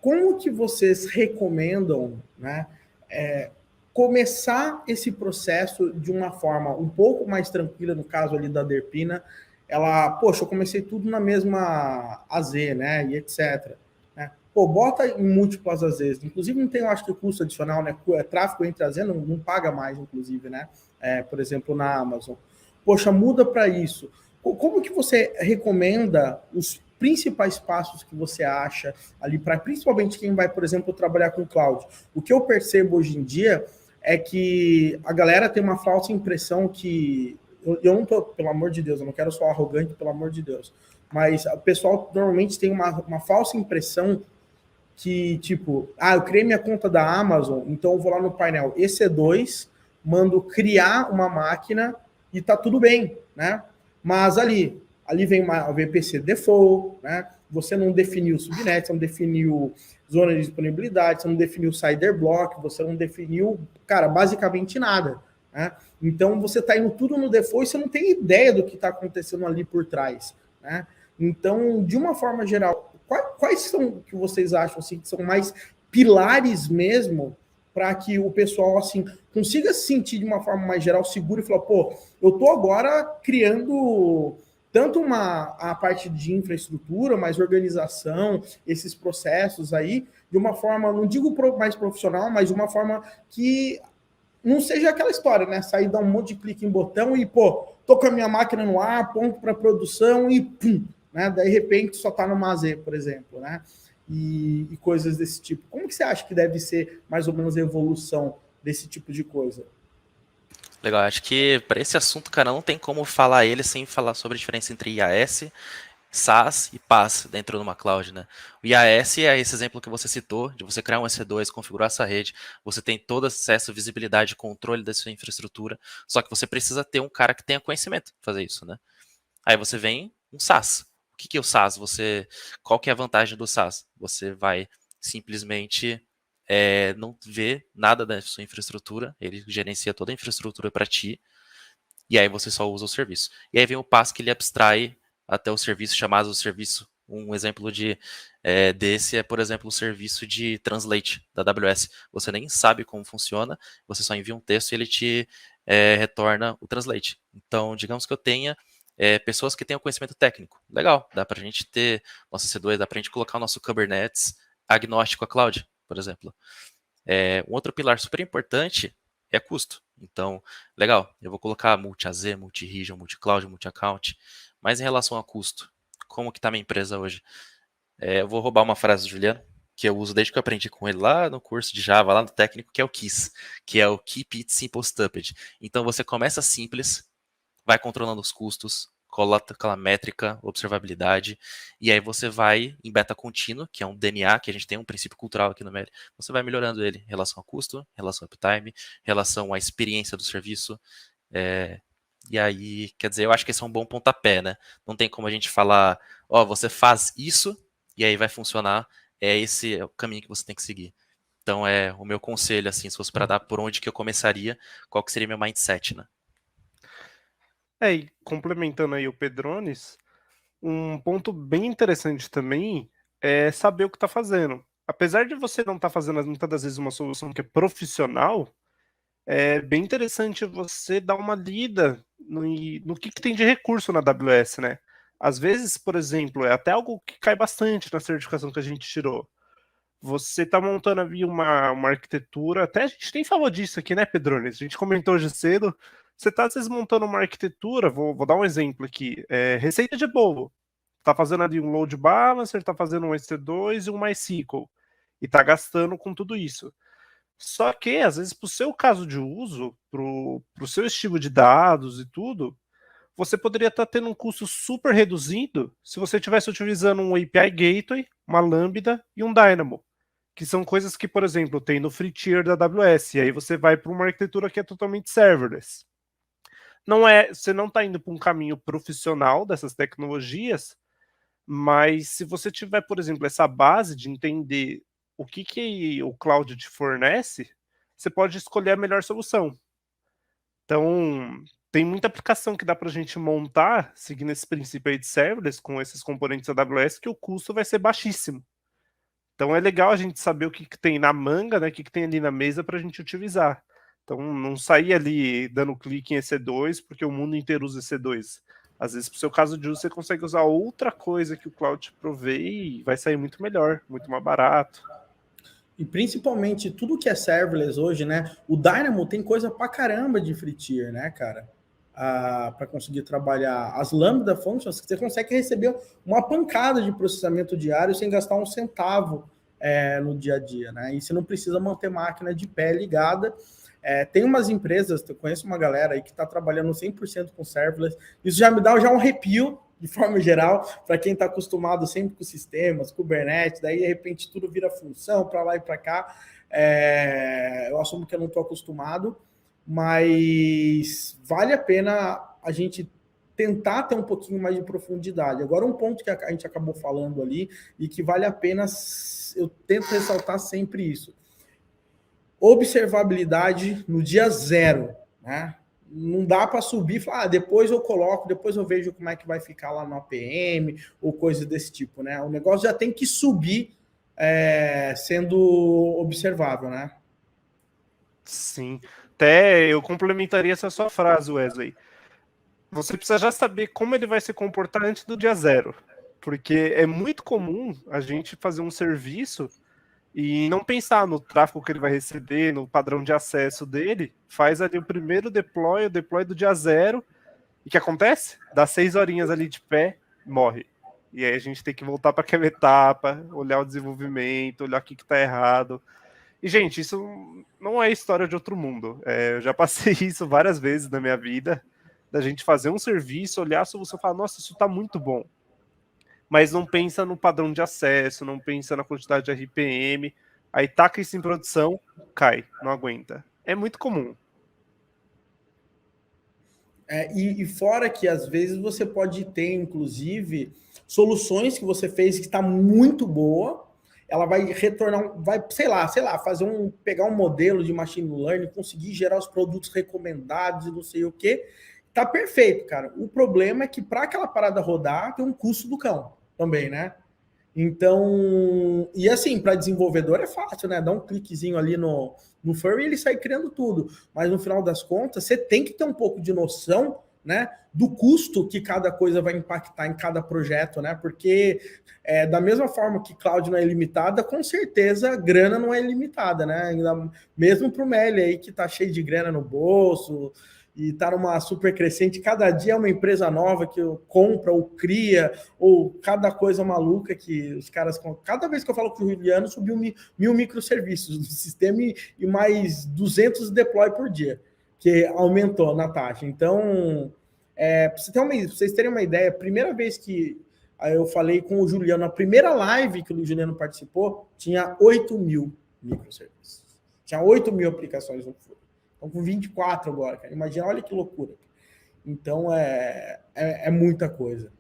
Como que vocês recomendam, né, começar esse processo de uma forma um pouco mais tranquila, no caso ali da Derpina, ela, poxa, eu comecei tudo na mesma AZ, né, e etc. Né? Pô, bota em múltiplas AZs, inclusive não tem, eu acho que custo adicional, né, tráfego entre AZ não paga mais, inclusive, né, por exemplo, na Amazon. Poxa, muda para isso. Como que você recomenda os principais passos que você acha ali para principalmente quem vai, por exemplo, trabalhar com cloud? O que eu percebo hoje em dia é que a galera tem uma falsa impressão que eu não tô, pelo amor de Deus, eu não quero ser arrogante, pelo amor de Deus, mas o pessoal normalmente tem uma falsa impressão que, tipo, eu criei minha conta da Amazon, então eu vou lá no painel EC2, mando criar uma máquina e tá tudo bem, né? Mas ali vem uma VPC default, né? Você não definiu subnet, você não definiu zona de disponibilidade, você não definiu CIDR block, você não definiu, cara, basicamente nada, né? Então você está indo tudo no default e você não tem ideia do que está acontecendo ali por trás, né? Então, de uma forma geral, quais são que vocês acham assim, que são mais pilares mesmo para que o pessoal assim consiga se sentir de uma forma mais geral seguro e falar, pô, eu estou agora criando tanto a parte de infraestrutura, mais organização, esses processos aí, de uma forma, não digo mais profissional, mas de uma forma que não seja aquela história, né? Sair, dar um monte de clique em botão e, pô, tô com a minha máquina no ar, ponto para produção e pum, né? Daí, de repente, só tá no Mazê, por exemplo, né? E coisas desse tipo. Como que você acha que deve ser mais ou menos a evolução desse tipo de coisa? Legal, acho que para esse assunto, cara, não tem como falar ele sem falar sobre a diferença entre IaaS, SaaS e PaaS dentro de uma cloud, né? O IaaS é esse exemplo que você citou, de você criar um EC2, configurar essa rede, você tem todo acesso, visibilidade, controle da sua infraestrutura, só que você precisa ter um cara que tenha conhecimento para fazer isso, né? Aí você vem um SaaS. O que é o SaaS? Qual que é a vantagem do SaaS? Você vai simplesmente não ver nada da sua infraestrutura, ele gerencia toda a infraestrutura para ti, e aí você só usa o serviço. E aí vem o PaaS que ele abstrai até o serviço, chamado serviço. Um exemplo desse é, por exemplo, o serviço de Translate da AWS. Você nem sabe como funciona, você só envia um texto e ele te retorna o Translate. Então, digamos que eu tenha pessoas que tenham conhecimento técnico. Legal, dá para a gente ter nosso C2, dá para a gente colocar o nosso Kubernetes agnóstico à cloud, por exemplo. Um outro pilar super importante é custo. Então, legal, eu vou colocar multi-AZ, multi-region, multi-cloud, multi-account, mas em relação a custo, como que está minha empresa hoje? Eu vou roubar uma frase do Juliano, que eu uso desde que eu aprendi com ele lá no curso de Java, lá no técnico, que é o KISS, que é o Keep It Simple Stupid. Então, você começa simples, vai controlando os custos, coloca aquela métrica, observabilidade, e aí você vai em beta contínuo, que é um DNA, que a gente tem um princípio cultural aqui no Meli, você vai melhorando ele em relação ao custo, em relação ao uptime, em relação à experiência do serviço, e aí, quer dizer, eu acho que esse é um bom pontapé, né? Não tem como a gente falar, você faz isso, e aí vai funcionar, esse é o caminho que você tem que seguir. Então, o meu conselho, assim, se fosse para dar por onde que eu começaria, qual que seria meu mindset, né? E complementando aí o Pedrones, um ponto bem interessante também é saber o que está fazendo. Apesar de você não estar fazendo muitas das vezes uma solução que é profissional, é bem interessante você dar uma lida no que tem de recurso na AWS, né? Às vezes, por exemplo, é até algo que cai bastante na certificação que a gente tirou. Você está montando ali uma arquitetura, até a gente tem falado disso aqui, né, Pedrones? A gente comentou hoje cedo. Você está, às vezes, montando uma arquitetura, vou dar um exemplo aqui, receita de bolo. Está fazendo ali um load balancer, está fazendo um EC2 e um MySQL. E está gastando com tudo isso. Só que, às vezes, para o seu caso de uso, para o seu estilo de dados e tudo, você poderia estar tendo um custo super reduzido se você estivesse utilizando um API Gateway, uma Lambda e um Dynamo, que são coisas que, por exemplo, tem no free tier da AWS, e aí você vai para uma arquitetura que é totalmente serverless. Você não está indo para um caminho profissional dessas tecnologias, mas se você tiver, por exemplo, essa base de entender o que o cloud te fornece, você pode escolher a melhor solução. Então, tem muita aplicação que dá para a gente montar, seguindo esse princípio aí de serverless, com esses componentes AWS, que o custo vai ser baixíssimo. Então é legal a gente saber o que tem na manga, né, o que tem ali na mesa para a gente utilizar. Então não sair ali dando clique em EC2 porque o mundo inteiro usa EC2. Às vezes, para o seu caso de uso, você consegue usar outra coisa que o cloud te provê e vai sair muito melhor, muito mais barato. E principalmente tudo que é serverless hoje, né? O Dynamo tem coisa pra caramba de free tier, né, cara? Para conseguir trabalhar as Lambda Functions, você consegue receber uma pancada de processamento diário sem gastar um centavo no dia a dia, né? E você não precisa manter máquina de pé ligada. Tem umas empresas, eu conheço uma galera aí que está trabalhando 100% com serverless. Isso já me dá um arrepio, de forma geral, para quem está acostumado sempre com sistemas, Kubernetes, daí de repente tudo vira função para lá e para cá. Eu assumo que eu não estou acostumado, mas vale a pena a gente tentar ter um pouquinho mais de profundidade. Agora, um ponto que a gente acabou falando ali e que vale a pena, eu tento ressaltar sempre isso. Observabilidade no dia zero, né? Não dá para subir e falar, depois eu coloco, depois eu vejo como é que vai ficar lá no APM ou coisas desse tipo, né? O negócio já tem que subir sendo observável, né? Sim. Até eu complementaria essa sua frase, Wesley. Você precisa já saber como ele vai se comportar antes do dia zero. Porque é muito comum a gente fazer um serviço e não pensar no tráfego que ele vai receber, no padrão de acesso dele, faz ali o primeiro deploy, o deploy do dia zero, e o que acontece? Dá 6 horinhas ali de pé, morre. E aí a gente tem que voltar para aquela etapa, olhar o desenvolvimento, olhar o que está errado. E, gente, isso não é história de outro mundo. Eu já passei isso várias vezes na minha vida, da gente fazer um serviço, olhar a solução e falar, nossa, isso está muito bom. Mas não pensa no padrão de acesso, não pensa na quantidade de RPM, aí taca isso em produção, cai, não aguenta. É muito comum. E fora que às vezes você pode ter, inclusive, soluções que você fez que está muito boa, ela vai retornar, vai, sei lá, pegar um modelo de machine learning, conseguir gerar os produtos recomendados e não sei o que, tá perfeito, cara. O problema é que para aquela parada rodar, tem um custo do cão também, né? Então, e assim, para desenvolvedor é fácil, né? Dá um cliquezinho ali no Furry e ele sai criando tudo. Mas no final das contas, você tem que ter um pouco de noção, né, do custo que cada coisa vai impactar em cada projeto, né? Porque da mesma forma que cloud não é ilimitada, com certeza grana não é ilimitada, né? Ainda, mesmo para o Meli aí que tá cheio de grana no bolso e tá numa super crescente, cada dia é uma empresa nova que compra ou cria, ou cada coisa maluca que os caras... Cada vez que eu falo com o Juliano, subiu 1.000 microserviços do sistema e mais 200 deploy por dia, que aumentou na taxa. Então, para vocês terem uma ideia, a primeira vez que eu falei com o Juliano, a primeira live que o Juliano participou, tinha 8.000 microserviços. Tinha 8.000 aplicações no Furry. Estão com 24 agora, cara. Imagina, olha que loucura. Então, é muita coisa.